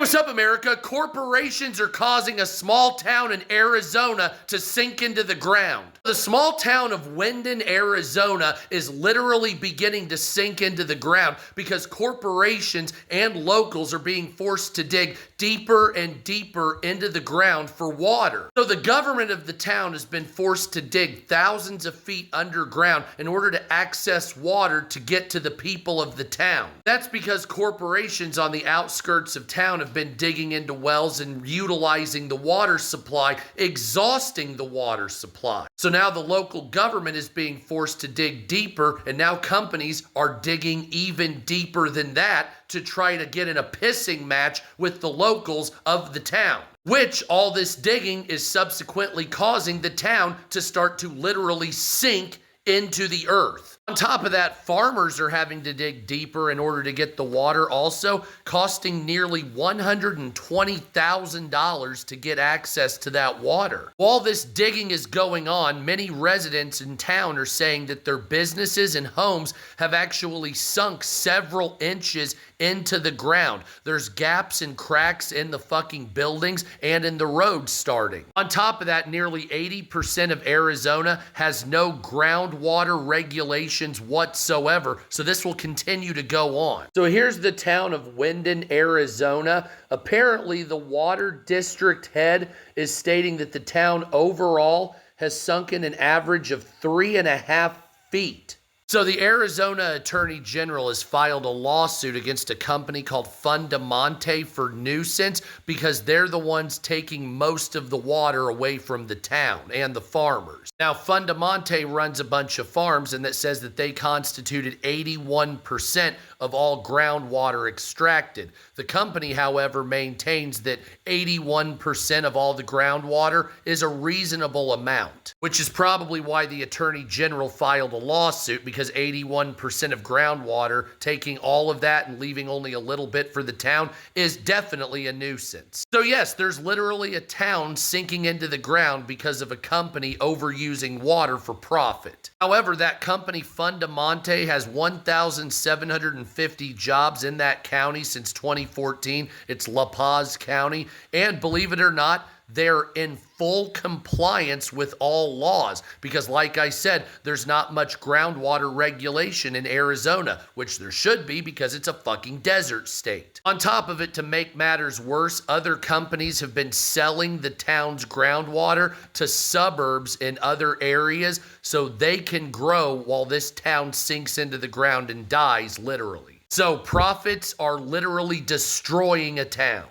What's up, America? Corporations are causing a small town in Arizona to sink into the ground. The small town of Windon, Arizona is literally beginning to sink into the ground because corporations and locals are being forced to dig deeper and deeper into the ground for water. So the government of the town has been forced to dig thousands of feet underground in order to access water to get to the people of the town. That's because corporations on the outskirts of town have been digging into wells and utilizing the water supply, exhausting the water supply. So now the local government is being forced to dig deeper, and now companies are digging even deeper than that to try to get in a pissing match with the locals of the town. Which all this digging is subsequently causing the town to start to literally sink into the earth. On top of that, farmers are having to dig deeper in order to get the water, also costing nearly $120,000 to get access to that water. While this digging is going on, many residents in town are saying that their businesses and homes have actually sunk several inches into the ground. There's gaps and cracks in the fucking buildings and in the roads starting. On top of that, nearly 80% of Arizona has no groundwater regulations whatsoever, so this will continue to go on. So here's the town of Windon, Arizona. Apparently, the water district head is stating that the town overall has sunken an average of 3.5 feet. So the Arizona Attorney General has filed a lawsuit against a company called Fundamante for nuisance because they're the ones taking most of the water away from the town and the farmers. Now, Fundamante runs a bunch of farms, and that says that they constituted 81% of all groundwater extracted. The company, however, maintains that 81% of all the groundwater is a reasonable amount, which is probably why the Attorney General filed a lawsuit, because 81% of groundwater, taking all of that and leaving only a little bit for the town, is definitely a nuisance. So yes, there's literally a town sinking into the ground because of a company overusing water for profit. However, that company Fundamante has 1,750 jobs in that county since 2014. It's La Paz County, and believe it or not, they're in full compliance with all laws because, like I said, there's not much groundwater regulation in Arizona, which there should be because it's a fucking desert state. On top of it, to make matters worse, other companies have been selling the town's groundwater to suburbs in other areas so they can grow while this town sinks into the ground and dies, literally. So profits are literally destroying a town.